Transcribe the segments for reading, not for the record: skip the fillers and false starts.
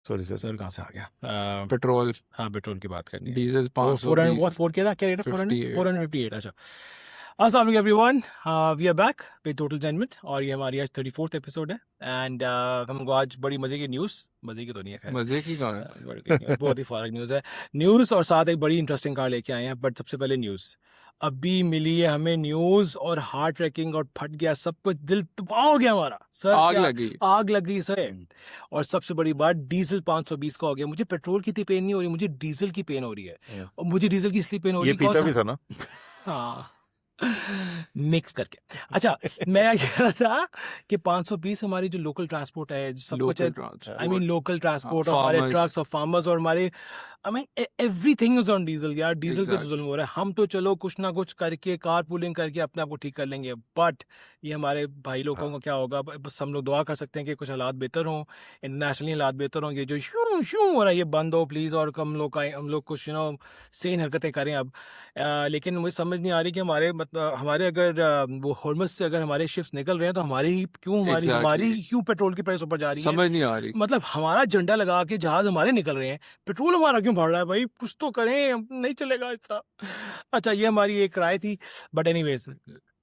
Sir कहाँ से आ गया? पेट्रोल हाँ, पेट्रोल की बात करनी है। डीजल वो 400 what 4 क्या था? क्या रेट है? 58 458। अच्छा, अस्सलाम वालेकुम everyone, we are back with total जेनविट और ये हमारी आज 34th एपिसोड है एंड हमको आज बड़ी मजे की न्यूज़, मजे की तो नहीं है खैर, मजे की कहाँ है? बहुत ही फारग न्यूज़ है। न्यूज़ और साथ एक बड़ी इंटरेस्टिंग कार लेके आए हैं, बट सबसे पहले न्यूज़ अभी मिली है हमें न्यूज़ और हार्ट ट्रैकिंग और फट गया सब कुछ, दिल तबाह हो गया हमारा सर। आग क्या लगी। आग लगी सर। और सबसे बड़ी बात, डीजल 520 का हो गया। मुझे पेट्रोल की इतनी पेन नहीं हो रही, मुझे डीजल की पेन हो रही है। और मुझे डीजल की इसलिए पेन हो रही ये है पीता because- भी था ना। हाँ, मिक्स करके। अच्छा, मैं क्या कह रहा था कि 520 हमारी जो लोकल ट्रांसपोर्ट है, जो सब कुछ है, local transport I mean local transport और हाँ, हमारे farmers. ट्रक्स और फार्मर्स और हमारे, I mean everything is on diesel यार। डीजल पे तो Exactly. जुल्म हो रहा है। हम तो चलो कुछ ना कुछ करके कार पूलिंग करके अपने आप को ठीक कर लेंगे, बट ये हमारे भाई लोगों को क्या होगा? बस हम लोग दुआ कर सकते हैं कि कुछ हालात बेहतर हों, इंटरनेशनली हालात बेहतर हों। ये जो शू शू हो रहा है ये बंद हो प्लीज़, और हम लोग कुछ सेन हरकतें करें अब। लेकिन मुझे समझ नहीं आ रही कि हमारे अगर वो हॉर्मस से अगर हमारे शिप्स निकल रहे हैं तो हमारी Exactly. क्यों पेट्रोल की प्राइस ऊपर जा रही है? समझ नहीं आ रही। मतलब हमारा झंडा लगा के जहाज हमारे निकल रहे हैं, पेट्रोल हमारा क्यों बढ़ रहा है? भाई कुछ तो करें, नहीं चलेगा इस तरह। अच्छा, ये हमारी एक राय थी, but anyways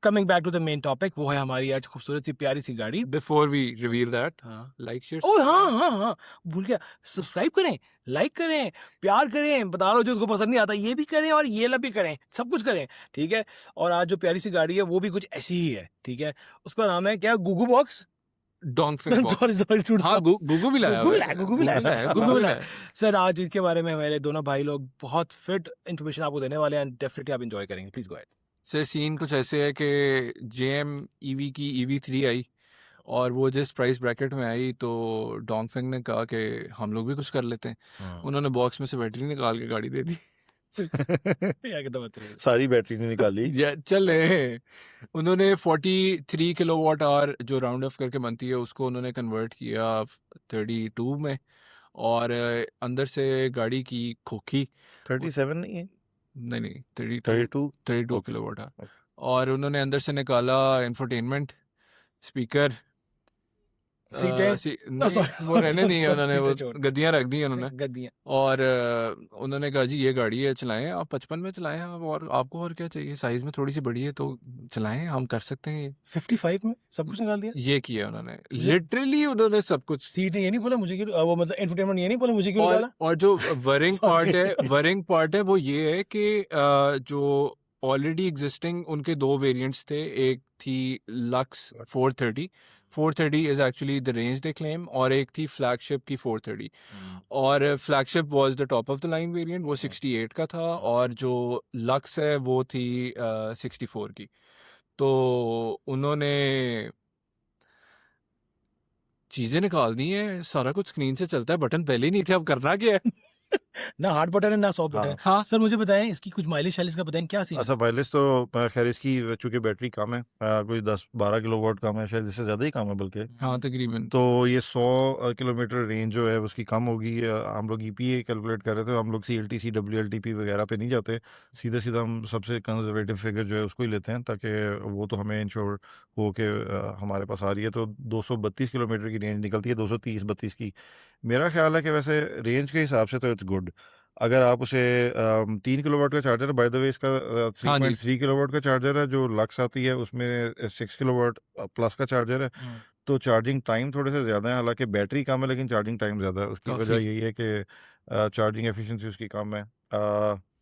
coming back to the main topic, वो है हमारी आज खूबसूरत सी प्यारी सी गाड़ी। बिफोर वी रिवील दैट, हाँ, लाइक शेयर ओह हाँ हाँ हाँ, भूल गया, सब्सक्राइब करें, लाइक करें, प्यार करें, बता रहा जो उसको पसंद नहीं आता ये भी करें और ये भी करें, सब कुछ करें, ठीक है। और आज जो प्यारी सी गाड़ी है वो भी कुछ ऐसी ही है, ठीक है। उसका नाम है क्या? गुगु बॉक्स। डोंगफिंग बॉक्स। सॉरी हाँ, गुगु भी लाया हुआ है। गुगु भी गुगु लाया। सर आज इसके बारे में मेरे दोनों भाई लोग बहुत फिट इन्फॉर्मेशन आपको देने वाले हैं, डेफिनेटली आप एंजॉय करेंगे। Please go ahead. Sir scene कुछ ऐसे है कि जेएम ईवी की EV3 आई और वो जिस प्राइस ब्रैकेट में आई तो डोंगफिंग ने कहा कि हम लोग भी कुछ कर लेते हैं। उन्होंने बॉक्स में से बैटरी निकाल के गाड़ी दे दी। सारी बैटरी नहीं निकाली। चले उन्होंने 43 किलोवाट आवर जो राउंड ऑफ करके बनती है उसको उन्होंने कन्वर्ट किया 32 में, और अंदर से गाड़ी की खोखी 37 नहीं है, नहीं 32 किलोवाट आवर, और उन्होंने अंदर से निकाला इंफोटेनमेंट, स्पीकर, वो रहने नहीं है, उन्होंने वो गद्दियां रख दी उन्होंने गद्दियां, और उन्होंने कहा जी ये गाड़ी है, चलाएं आप, 55 में चलाएं आप, और आपको और क्या चाहिए, साइज में थोड़ी सी बड़ी है तो चलाएं, हम कर सकते हैं। 55 में सब कुछ निकाल दिया। ये किया उन्होंने, लिटरली उन्होंने सब कुछ। सीट ने ये नहीं बोला मुझे क्यों, वो मतलब एंटरटेनमेंट ये नहीं बोला मुझे क्यों निकाला। और जो वरिंग पार्ट है वो ये है कि जो ऑलरेडी एग्जिस्टिंग उनके दो वेरिएंट्स थे, एक थी lux 430 is actually the range they claim, और एक थी फ्लैगशिप की 430, और flagship was the top of the line variant, वो 68 का था, और जो लक्स है वो थी 64 की। तो उन्होंने चीजें निकाल दी हैं, सारा कुछ स्क्रीन से चलता है, बटन पहले ही नहीं थे, अब करना क्या है? ना हार्ड बटन है ना सॉफ्ट बटन है। हाँ सर मुझे बताएं इसकी कुछ माइलेज शाइलेज का बताएं, क्या सीन है? अच्छा, माइलेज तो खैर इसकी चूंकि बैटरी कम है, कोई 10-12 किलोवाट कम है, शायद इससे ज़्यादा ही कम है बल्कि। हाँ तकरीबन। तो ये 100 किलोमीटर रेंज जो है उसकी कम होगी। हम लोग EPA कैलकुलेट कर रहे थे, हम लोग CLTC WLTP वगैरह पे नहीं जाते, सीधे सीधा हम सबसे कंजर्वेटिव फिगर जो है उसको ही लेते हैं, ताकि वो तो हमें इंश्योर हो के हमारे पास आ रही है। तो 232 किलोमीटर की रेंज निकलती है, 230-32 की। मेरा ख्याल है कि वैसे रेंज के हिसाब से तो इट्स गुड। अगर आप उसे 3 किलोवाट का चार्जर है, बाय द वे इसका हाँ जी। 3.3 किलोवाट का चार्जर है, जो लक्स आती है उसमें 6 किलोवाट प्लस का चार्जर है। तो चार्जिंग टाइम थोड़े से ज़्यादा है, हालांकि बैटरी कम है लेकिन चार्जिंग टाइम ज़्यादा है। उसकी काफी। वजह यही है कि चार्जिंग एफिशिएंसी उसकी कम है।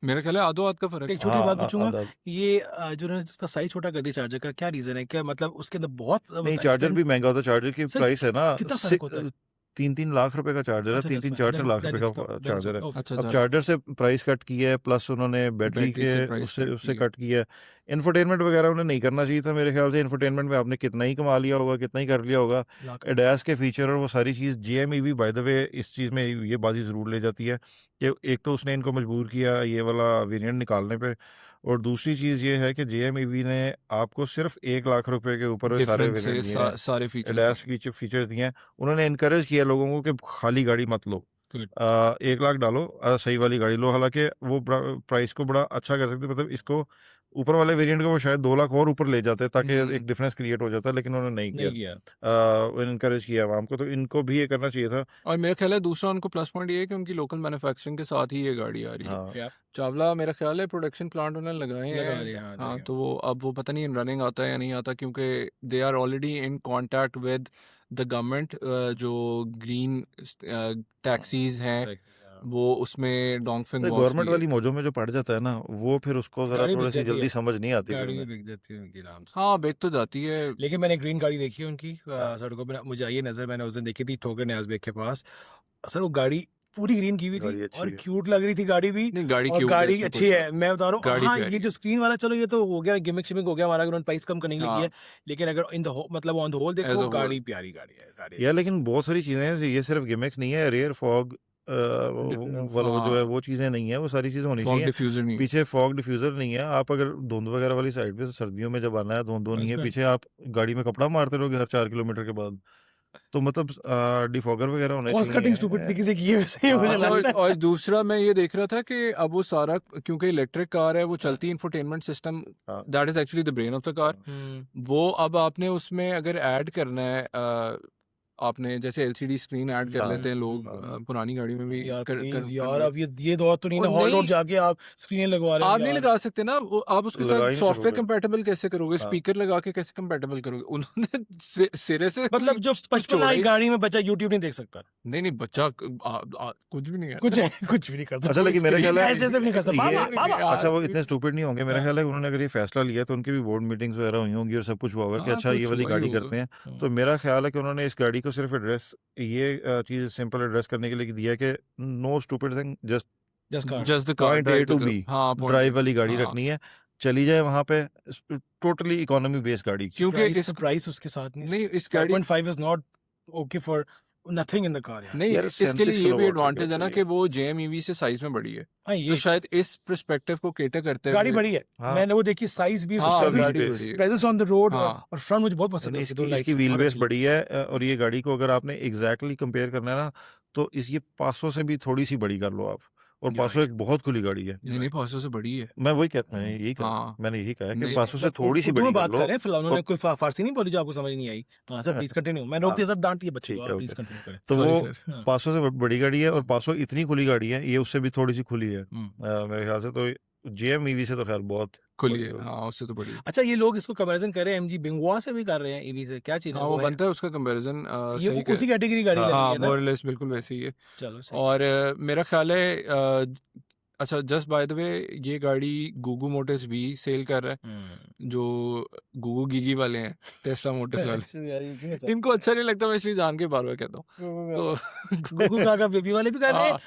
मेरा ख्याल है आधो आध का फर्क एक है। छोटी हाँ, बात पूछूंगा, आधा। ये जो उन्होंने उसका साइज छोटा कर दिया चार्जर का, क्या रीजन है? क्या मतलब उसके अंदर बहुत नहीं, चार्जर भी महंगा होता है। चार्जर की सर, प्राइस है ना, कितना फर्क होता है? 3-3 लाख रुपए का चार्जर है, अच्छा, 3-3-4 लाख रुपए का चार्जर है। अच्छा अब चार्जर से प्राइस कट की है, प्लस उन्होंने बैटरी बैटरी से के प्राइस उससे कट उससे की है। कट की है। इंफोटेनमेंट वगैरह उन्हें नहीं करना चाहिए था मेरे ख्याल से। इंफोटेनमेंट में आपने कितना ही कमा लिया होगा, कितना ही कर लिया होगा। एडास के फीचर और वो सारी चीज़ GM EV by the way इस चीज़ में ये बाजी ज़रूर ले जाती है कि एक तो उसने इनको मजबूर किया ये वाला वेरिएंट निकालने पे, और दूसरी चीज़ ये है कि GM EV ने आपको सिर्फ 1 लाख रुपए के ऊपर वो सारे डिफरेंस से वेरिएंट दिए हैं, सारे फीचर्स एडास की जो फीचर्स दिए हैं। उन्होंने इनकरेज किया लोगों को कि खाली गाड़ी मत लो, 1 लाख डालो, सही वाली गाड़ी लो। हालांकि वो प्राइस को बड़ा अच्छा कर सकते, मतलब इसको ऊपर वाले वेरिएंट को वो शायद 2 लाख और ऊपर ले जाते ताकि हम्म। एक डिफरेंस क्रिएट हो जाता, लेकिन उन्होंने नहीं नहीं किया। किया। इनकरेज किया आवाम को, तो इनको भी ये करना चाहिए था। और मेरा ख्याल है दूसरा उनको प्लस पॉइंट ये है कि उनकी लोकल मैन्युफैक्चरिंग के साथ ही ये गाड़ी आ रही है। हाँ या चावला मेरा ख्याल है प्रोडक्शन प्लांट उन्होंने लगाए लगा हैं। लिया, हाँ हाँ, लगा। तो वो अब वो पता नहीं रनिंग आता है या नहीं आता, क्योंकि they are already in contact with the government. जो ग्रीन टैक्सीज हैं Correct, हाँ। वो उसमें डोंगफिंग तो वॉक्स गवर्नमेंट भी है। वाली मौजों में जो पड़ जाता है ना, वो फिर उसको जरा गाड़ी थोड़ी बिक सी जाती है, जल्दी समझ नहीं आती फिर गाड़ी भी उन्हें। बिक जाती है उनकी आराम से। हाँ, बिक तो जाती है। लेकिन मैंने ग्रीन गाड़ी देखी है उनकी सड़कों पे, मुझे आई है नजर, मैंने उस दिन देखी थी ठोकर न्याज़बेग के पास। सर वो गाड़ी पूरी ग्रीन की हुई थी गाड़ी अच्छी और है। क्यूट लग रही थी गाड़ी भी, नहीं, गाड़ी और क्यूट है, गाड़ी इसमें अच्छी कोई है, मैं बता रहा हूँ। गाड़ी हाँ, प्यारी ये जो स्क्रीन वाला, चलो ये तो हो गया गिमिक शिमिक हो गया हमारा, उन्होंने प्राइस कम करने के लिए हाँ। किया है। लेकिन अगर इन द मतलब on the whole As a देखो, whole। गाड़ी प्यारी गाड़ी है, गाड़ी यार लेकिन बहुत सारी चीजें हैं, ये सिर्फ गिमिक्स नहीं है। रेयर फॉग वाला जो है वो चीजें नहीं है, वो सारी चीजें होनी फॉग चाहिए। डिफ्यूजर नहीं है। पीछे फॉग डिफ्यूजर नहीं है। आप अगर धुंध वगैरह वाली साइड पे सर्दियों में जब आना है, धुंध नहीं है बस पीछे, आप गाड़ी में कपड़ा मारते रहोगे हर 4 किलोमीटर के बाद, तो मतलब डिफॉगर वगैरह होने कॉस्ट कटिंग स्टूपिड चाहिए। तरीके से की है वैसे ही मुझे अच्छा, लगता है। और दूसरा मैं ये देख रहा था कि अब वो सारा, क्योंकि इलेक्ट्रिक कार है, वो चलती इंफोटेनमेंट सिस्टम, हाँ। That is actually the brain of the car. वो अब आपने उसमें अगर ऐड करना है, आपने जैसे एलसीडी स्क्रीन ऐड कर हाँ, लेते हैं लोग, हाँ। पुरानी गाड़ी में भी यार कर प्लीज यार, convert। अब ये दौर तो नहीं ओ ना, हॉट नहीं, रोड जाके आप स्क्रीन लगवा रहे हो आप नहीं यार। लगा सकते ना, आप उसके लगा साथ ही नहीं सॉफ्टवेयर सकोगे। कंपैटिबल कैसे करोगे? हाँ। स्पीकर लगा के कैसे कंपैटिबल करोगे? उन्होंने सिरे से मतलब कोई जो 55 चौड़ाई- आई गाड़ी में बच्चा यूट्यूब नहीं देख सकता, नहीं बच्चा कुछ भी नहीं है। कुछ कुछ भी नहीं कर सकता। अच्छा, लेकिन मेरा ख्याल है ऐसे भी नहीं कर सकता ये- बाबा, बाबा। अच्छा, वो इतने स्टूपिड नहीं होंगे। मेरा हाँ। ख्याल है उन्होंने अगर ये फैसला लिया तो उनकी भी बोर्ड मीटिंग्स वगैरह हुई होंगी और सब कुछ हुआ होगा कि हाँ, अच्छा ये कुछ वाली हुआ ही गाड़ी होगा। करते हैं। तो मेरा ख्याल है कि उन्होंने इस गाड़ी को सिर्फ एड्रेस, ये चीज सिंपल एड्रेस करने के लिए दिया है कि no stupid thing, just just car. Just the car point A to B, हाँ, point ड्राइव A। वाली गाड़ी हाँ। रखनी है, चली जाए वहां पे, टोटली इकोनॉमी बेस्ड गाड़ी। क्योंकि इस प्राइस उसके साथ नहीं, इस गाड़ी 5.5 is not okay for nothing in the car यार। नहीं, यार, इसके 37 लिए ये भी किलोवाट की एडवांटेज है ना बैटरी कि है। वो जेएम ईवी से साइज में बड़ी है, हाँ, तो ये शायद इस पर्सपेक्टिव को केटर करते गाड़ी हुए- बड़ी है, हाँ। मैंने वो देखी, साइज भी हाँ, उसका गाड़ी wheel बड़ी है। प्रेजेंस ऑन द रोड, हाँ। और फ्रंट मुझे बहुत पसंद है उसकी दो इसकी लाइट्स व्हील बहुत बेस अच्छी बड़ी है, और ये गाड़ी को अगर आपने एग्जैक्टली कंपेयर करना है ना, तो इस ये 500 से भी थोड़ी सी बड़ी कर लो आप, और You're 500 एक बहुत खुली गाड़ी है। नहीं नहीं, 500 से बड़ी है। मैं वही कहता हूँ, यही कहा हाँ। मैंने, यही कहा कि नहीं, 500 से मतलब थोड़ी सी उर्दू बड़ी में कर बात लो। कर रहे हैं फिलहाल, उन्होंने कोई फारसी नहीं बोली जो आपको समझ नहीं आई। हाँ सर, प्लीज कंटिन्यू, मैं रोकती सर, डांटिए बच्चे ठीक को, है, आप प्लीज ओके। कंटिन्यू करें। तो Sorry, वो sir। हाँ। 500 से बड़ी गाड़ी है, और 500 इतनी खुली गाड़ी है, ये उससे भी थोड़ी सी खुली है हम्म। मेरे ख्याल से। तो जेएम ईवी से तो खैर बहुत खुली बड़ी है, होगी। हाँ, उससे तो बड़ी है। अच्छा, ये लोग इसको कंपैरिजन कर रहे हैं एमजी बिंगवा से भी कर रहे हैं ईवी से, क्या चीज है हाँ, वो वो है? बनता है उसका कंपैरिजन, ये सही उसी कैटेगरी गाड़ी लग रही हाँ, है ना? मोर लेस बिल्कुल वैसे ही है। चलो सही। और मेरा ख्याल है अच्छा, जस्ट बाय द वे, ये गाड़ी गूगू मोटर्स भी सेल कर रहा है, जो गूगू गीगी वाले हैं, टेस्ला मोटर्स वाले। इनको अच्छा नहीं लगता, मैं इसलिए जान के बार बार कहता हूँ। तो गुगु काका बेबी वाले भी कर रहे हैं,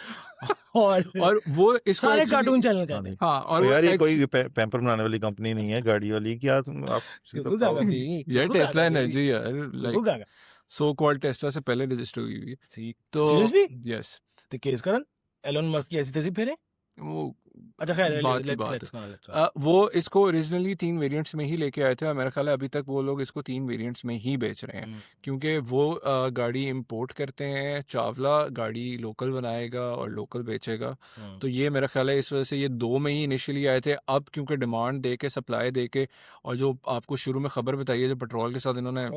और वो इसको सारे actually- कार्टून चैनल कर हाँ, रहे नहीं। हैं। हाँ, और तो वो यार ये ex- कोई पैम्पर बनाने वाली कंपनी नहीं है गाड़ी वाली, क्या तुम आप गुगु काका जी, यार गुगु टेस्ला काका बेबी, एनर्जी यार, गुगु लाइक काका। सो कॉल्ड टेस्ला से पहले रजिस्टर हुई हुई है। तो Seriously? यस, तो केस करन एलोन मस्क की ऐसी तैसी फेरे। वो अच्छा खैर, बात की लेट्स बात लेट्स वो इसको ओरिजिनली 3 वेरिएंट्स में ही लेके आए थे, और मेरा ख्याल है अभी तक वो लोग इसको 3 वेरिएंट्स में ही बेच रहे हैं, क्योंकि वो गाड़ी इंपोर्ट करते हैं, चावला गाड़ी लोकल बनाएगा और लोकल बेचेगा। तो ये मेरा ख्याल है इस वजह से ये 2 में ही इनिशियली आए थे। अब क्योंकि डिमांड दे के, सप्लाई दे के, और जो आपको शुरू में खबर बताई है जो पेट्रोल के साथ इन्होंने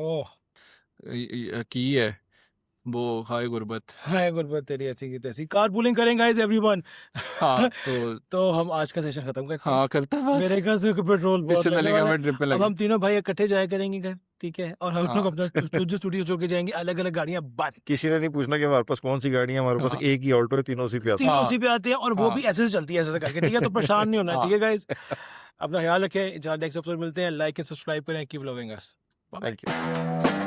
की है, वो हाय गुरबत। हाय गुरबत तेरी ऐसी की तैसी। कारपूलिंग करें गाइस एवरीवन। हाँ, तो हम आज का सेशन खत्म करते हैं। हाँ, करता बस। मेरे ख्याल से पेट्रोल बहुत इससे लगने पहले वाला है। मैं ट्रिप पे अब लगा। हम तीनों भाई इकट्ठे जाया करेंगे घर, ठीक है, और हम हाँ। लोग अपना स्टूडियो छोड़ के जाएंगे, अलग अलग गाड़ियां बंद, किसी ने नहीं पूछना कि हमारे पास कौन सी गाड़ी है, हमारे पास हाँ। एक ही ऑल्टो है, तीनों उसी पे आती है। तीनों हाँ। उसी पे आते हैं, और वो हाँ। भी ऐसे से चलती है, ऐसे से करके, ठीक है, तो परेशान नहीं होना, हाँ। ठीक है गाइस। अपना ख्याल रखें, जहाँ नेक्स्ट एपिसोड मिलते हैं, लाइक एंड सब्सक्राइब करें, keep loving us. Thank you.